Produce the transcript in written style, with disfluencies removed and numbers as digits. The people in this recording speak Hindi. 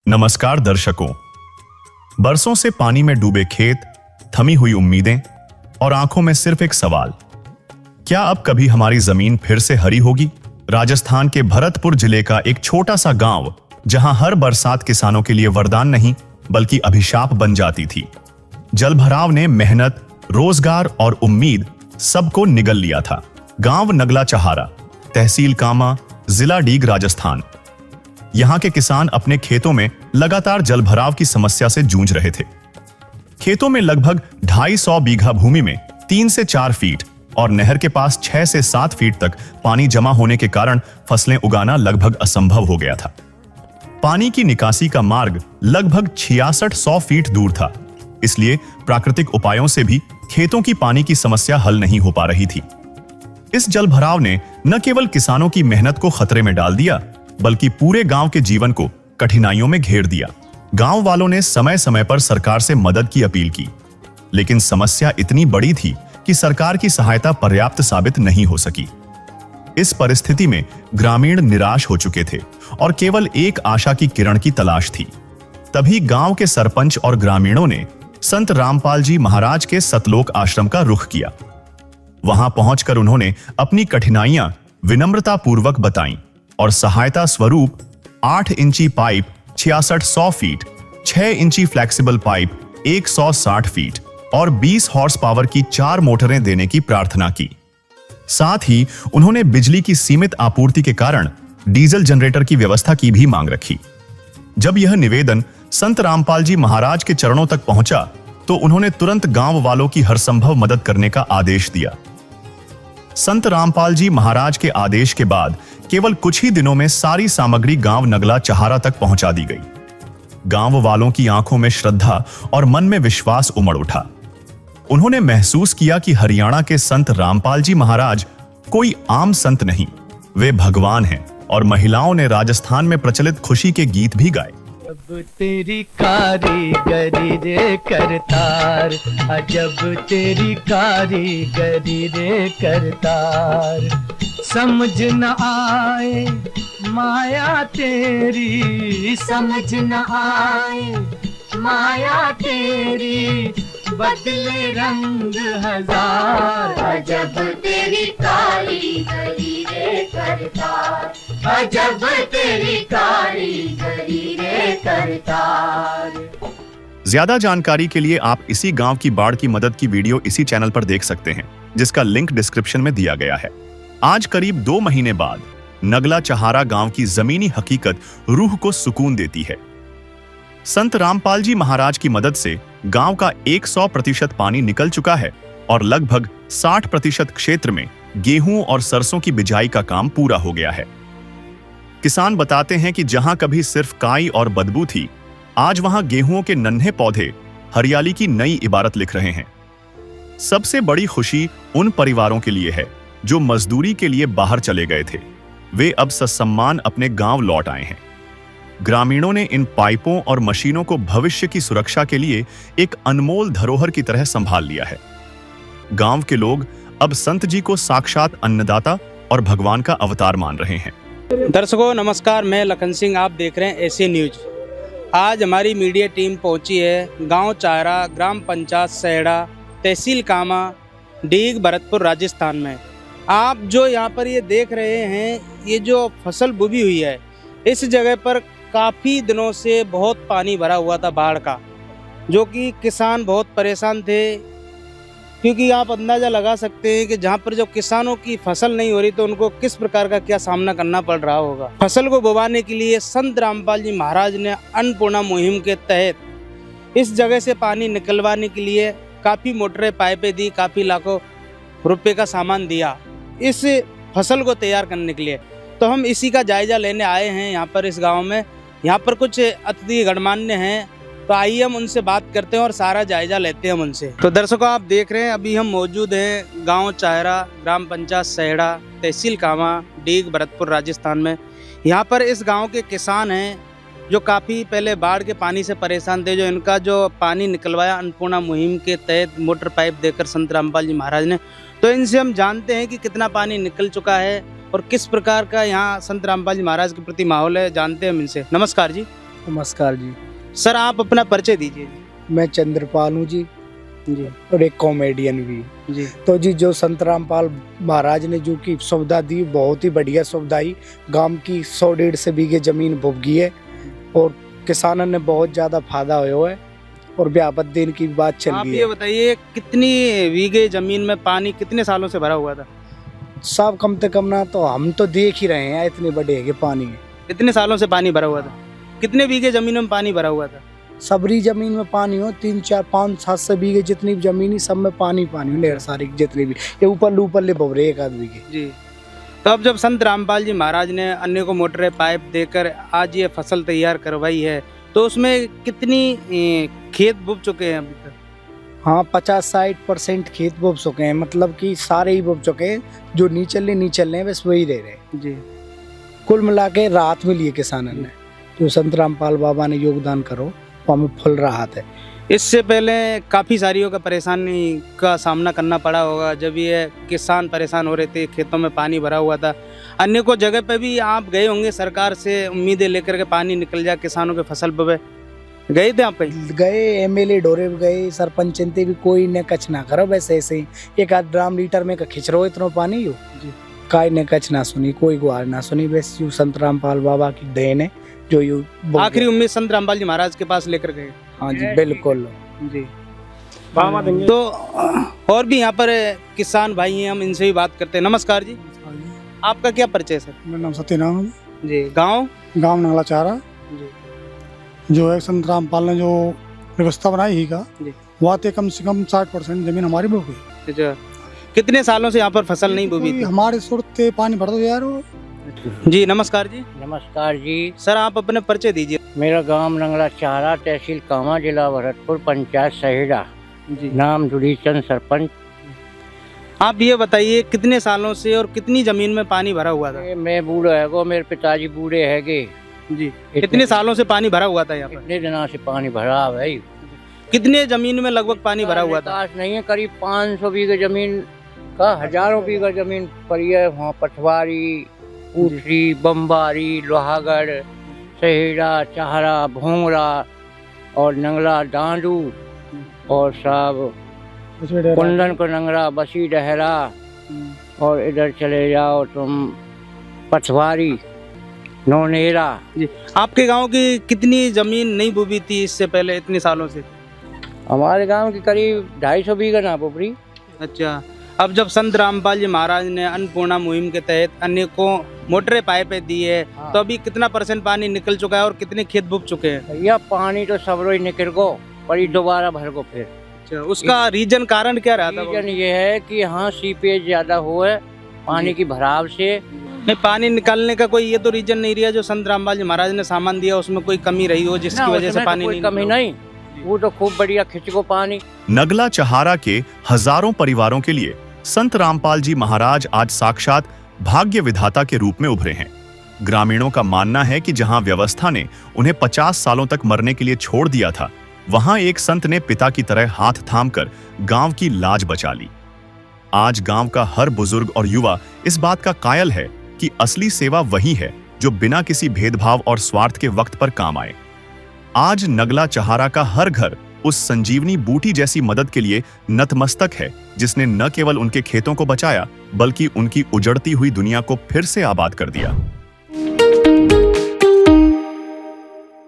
नमस्कार दर्शकों। बरसों से पानी में डूबे खेत, थमी हुई उम्मीदें और आंखों में सिर्फ एक सवाल, क्या अब कभी हमारी जमीन फिर से हरी होगी? राजस्थान के भरतपुर जिले का एक छोटा सा गांव, जहां हर बरसात किसानों के लिए वरदान नहीं बल्कि अभिशाप बन जाती थी। जलभराव ने मेहनत, रोजगार और उम्मीद सबको निगल लिया था। गांव नगला चहारा, तहसील कामा, जिला डीग, राजस्थान। यहां के किसान अपने खेतों में लगातार जलभराव की समस्या से जूझ रहे थे। खेतों में लगभग 250 बीघा भूमि में 3 से 4 फीट और नहर के पास 6 से 7 फीट तक पानी जमा होने के कारण फसलें उगाना लगभग असंभव हो गया था। पानी की निकासी का मार्ग लगभग 6600 फीट दूर था, इसलिए प्राकृतिक उपायों से भी खेतों की पानी की समस्या हल नहीं हो पा रही थी। इस जलभराव ने न केवल किसानों की मेहनत को खतरे में डाल दिया, बल्कि पूरे गांव के जीवन को कठिनाइयों में घेर दिया। गांव वालों ने समय समय पर सरकार से मदद की अपील की, लेकिन समस्या इतनी बड़ी थी कि सरकार की सहायता पर्याप्त साबित नहीं हो सकी। इस परिस्थिति में ग्रामीण निराश हो चुके थे और केवल एक आशा की किरण की तलाश थी। तभी गांव के सरपंच और ग्रामीणों ने संत रामपाल जी महाराज के सतलोक आश्रम का रुख किया। वहां पहुंचकर उन्होंने अपनी कठिनाइयां विनम्रता पूर्वक बताईं और सहायता स्वरूप 8 इंची पाइप 6600 फीट, 6 इंची फ्लेक्सिबल पाइप 160 फीट और 20 हॉर्स पावर की 4 मोटरें देने की प्रार्थना की। साथ ही उन्होंने बिजली की सीमित आपूर्ति के कारण डीजल जनरेटर की व्यवस्था की भी मांग रखी। जब यह निवेदन संत रामपाल जी महाराज के चरणों तक पहुंचा, तो उन्होंने तुरंत गांव वालों की हर संभव मदद करने का आदेश दिया। संत रामपाल जी महाराज के आदेश के बाद केवल कुछ ही दिनों में सारी सामग्री गांव नगला चहारा तक पहुंचा दी गई। गांव वालों की आंखों में श्रद्धा और मन में विश्वास उमड़ उठा। उन्होंने महसूस किया कि हरियाणा के संत रामपाल जी महाराज कोई आम संत नहीं, वे भगवान हैं। और महिलाओं ने राजस्थान में प्रचलित खुशी के गीत भी गाए। अब तेरी कारीगरी रे करतार, अजब तेरी कारीगरी रे करतार। समझ न आए माया तेरी, समझ न आए माया तेरी, बदले रंग हजार। अजब तेरी कारीगरी रे करतार, अजब तेरी कारीगरी रे करतार। ज्यादा जानकारी के लिए आप इसी गांव की बाढ़ की मदद की वीडियो इसी चैनल पर देख सकते हैं, जिसका लिंक डिस्क्रिप्शन में दिया गया है। आज करीब 2 महीने बाद नगला चहारा गांव की जमीनी हकीकत रूह को सुकून देती है। संत रामपाल जी महाराज की मदद से गांव का 100% पानी निकल चुका है और लगभग 60% क्षेत्र में गेहूं और सरसों की बिजाई का काम पूरा हो गया है। किसान बताते हैं कि जहां कभी सिर्फ काई और बदबू थी, आज वहां गेहूं के नन्हे पौधे हरियाली की नई इबारत लिख रहे हैं। सबसे बड़ी खुशी उन परिवारों के लिए है जो मजदूरी के लिए बाहर चले गए थे। वे अब ससम्मान अपने गांव लौट आए हैं। ग्रामीणों ने इन पाइपों और मशीनों को भविष्य की सुरक्षा के लिए एक अनमोल धरोहर की तरह संभाल लिया है। गांव के लोग अब संत जी को साक्षात अन्नदाता और भगवान का अवतार मान रहे हैं। दर्शकों नमस्कार, मैं लखन सिंह, आप देख रहे हैं एसी न्यूज। आज हमारी मीडिया टीम पहुंची है गांव चारा, ग्राम पंचायत सहेड़ा, तहसील कामा, डीग, भरतपुर, राजस्थान में। आप जो यहाँ पर ये देख रहे हैं, ये जो फसल बुबी हुई है, इस जगह पर काफ़ी दिनों से बहुत पानी भरा हुआ था बाढ़ का, जो कि किसान बहुत परेशान थे। क्योंकि आप अंदाज़ा लगा सकते हैं कि जहाँ पर जो किसानों की फसल नहीं हो रही, तो उनको किस प्रकार का क्या सामना करना पड़ रहा होगा। फसल को बोवाने के लिए संत रामपाल जी महाराज ने अन्नपूर्णा मुहिम के तहत इस जगह से पानी निकलवाने के लिए काफ़ी मोटरें, पाइपें दी, काफ़ी लाखों रुपये का सामान दिया इस फसल को तैयार करने के लिए। तो हम इसी का जायजा लेने आए हैं यहाँ पर इस गांव में। यहाँ पर कुछ अतिथि गणमान्य हैं, तो आइए हम उनसे बात करते हैं और सारा जायजा लेते हैं हम उनसे। तो दर्शकों आप देख रहे हैं, अभी हम मौजूद हैं गांव चाहरा, ग्राम पंचायत सहेड़ा, तहसील कामा, डीग, भरतपुर, राजस्थान में। यहाँ पर इस गांव के किसान हैं जो काफ़ी पहले बाढ़ के पानी से परेशान थे, जो इनका जो पानी निकलवाया अन्नपूर्णा मुहिम के तहत मोटर पाइप देकर संत रामपाल जी महाराज ने। तो इनसे हम जानते हैं कि कितना पानी निकल चुका है और किस प्रकार का यहाँ संत रामपाल जी महाराज के प्रति माहौल है, जानते हैं हम इनसे। नमस्कार जी। नमस्कार जी। सर आप अपना परिचय दीजिए मैं चंद्रपाल हूँ जी जी। और एक कॉमेडियन भी हूँ। जी तो जी जो संत रामपाल महाराज ने जो की सुविधा दी बहुत ही बढ़िया सुविधा ही। गांव की 100-150 बीघे जमीन बुबगी है और किसानों ने बहुत ज्यादा फायदा हुआ है और व्यापक दिन की बात चल आप रही ये है। बताइए कितनी बीघे जमीन में पानी कितने सालों से भरा हुआ था? सब कम से कम ना तो हम तो देख ही रहे हैं इतने बड़े है पानी है। इतने सालों से पानी भरा हुआ था? कितने बीघे जमीन में पानी भरा हुआ था? सबरी जमीन में पानी हो 3, 4, 5, 700 बीघे जितनी भी जमीन है सब में पानी पानी हो। ढेर सारी जितनी भी ये ऊपर ले बबरे एक आदमी के। जी। तो अब जब संत रामपाल जी महाराज ने अन्य को मोटर पाइप देकर आज ये फसल तैयार करवाई है तो उसमें कितनी खेत बुब चुके हैं अभी तक? हाँ 50-60% खेत बुब चुके हैं, मतलब कि सारे ही बुब चुके हैं। जो नीचल रहे हैं बस वही रह रहे हैं जी। कुल मिला के राहत मिली है किसानों ने। जो संत रामपाल बाबा ने योगदान करो वो हमें फल राहत है। इससे पहले काफ़ी सारियों का परेशानी का सामना करना पड़ा होगा जब ये किसान परेशान हो रहे थे, खेतों में पानी भरा हुआ था। अन्य को जगह पे भी आप गए होंगे सरकार से उम्मीदें लेकर के पानी निकल जाए किसानों के फसल पे, गए थे आप कहीं? गए एमएलए डोरे भी गए, सरपंच चिंते भी कोई ने कच ना करो। वैसे ऐसे ही 1 आध ड्राम लीटर में का खिंच रहो इतना पानी हो जी। काय ने कच ना सुनी, कोई गुहार ना सुनी। बस यू संत रामपाल बाबा की देन है जो यू आखिरी उम्मीद संत रामपाल जी महाराज के पास लेकर गए। हाँ जी बिल्कुल जी। तो और भी यहाँ पर किसान भाई हैं, हम इनसे भी बात करते हैं। नमस्कार जी, आपका क्या परिचय सर? मेरा नाम सत्यनारायण है जी। गांव? गांव नंगला चारा। जी जो है संत रामपाल ने जो व्यवस्था बनाई ही का जी। वहाँ ते कम से कम 60% जमीन हमारी बुक गई। अच्छा, कितने सालों से यहाँ पर फसल नहीं बोई थी? हमारे सुरते पानी भर दो यार वो। जी नमस्कार जी। नमस्कार जी। सर आप अपने परिचय दीजिए। मेरा गांव नंगला चारा, तहसील कामा, जिला भरतपुर, पंचायत सहेड़ा, जी। नाम दुरीचंद, सरपंच। आप ये बताइए कितने सालों से और कितनी जमीन में पानी भरा हुआ था? मैं बूढ़ा है, मेरे पिताजी बूढ़े है जी। कितने सालों से पानी भरा हुआ था यहाँ पर? कितने दिनों से पानी भरा है भाई। कितने जमीन में लगभग पानी भरा हुआ था? नहीं है, करीब 500 बीघे जमीन का, हजारों बीघा जमीन पड़ी है। वहाँ पटवारी, ऊटरी, बम्बारी, लोहागढ़, सहेड़ा, चाहरा, भोंगरा और नंगला डांडू और सब कुंदन को नंगरा, बसी डहरा और इधर चले जाओ तुम पटवारी, नौनेरा। जी। आपके गांव की कितनी जमीन नहीं बुबी थी इससे पहले इतने सालों से? हमारे गांव की करीब 250 बीघा ना बुबरी। अच्छा, अब जब संत रामपाल जी महाराज ने अन्नपूर्णा मुहिम के तहत अन्य को मोटरें पाइपें दी है तो अभी कितना % पानी निकल चुका है और कितने खेत बुब चुके हैं? भैया पानी तो सब रोज निकल गो, पर दोबारा भर गो फिर। अच्छा, उसका रीजन कारण क्या रहा था? रीजन ये है कि हाँ सीपेज ज्यादा हो है पानी की भराव से। नहीं, पानी निकालने का कोई ये तो रीजन नहीं रहा जो संत रामपाल जी महाराज ने सामान दिया उसमें कोई कमी रही हो जिसकी वजह से पानी कोई नहीं कमी निकला हो? नहीं, वो तो खूब बढ़िया खिंच गो पानी। नगला चहारा के हजारों परिवारों के लिए संत रामपाल जी महाराज आज साक्षात भाग्य विधाता के रूप में उभरे हैं। ग्रामीणों का मानना है कि जहां व्यवस्था ने उन्हें 50 सालों तक मरने के लिए छोड़ दिया था, वहां एक संत ने पिता की तरह हाथ थामकर गांव की लाज बचा ली। आज गांव का हर बुजुर्ग और युवा इस बात का कायल है कि असली सेवा वही है जो बिना किसी भेदभाव और स्वार्थ के वक्त पर काम आए। आज नगला चहारा का हर घर उस संजीवनी बूटी जैसी मदद के लिए नतमस्तक है जिसने न केवल उनके खेतों को बचाया बल्कि उनकी उजड़ती हुई दुनिया को फिर से आबाद कर दिया।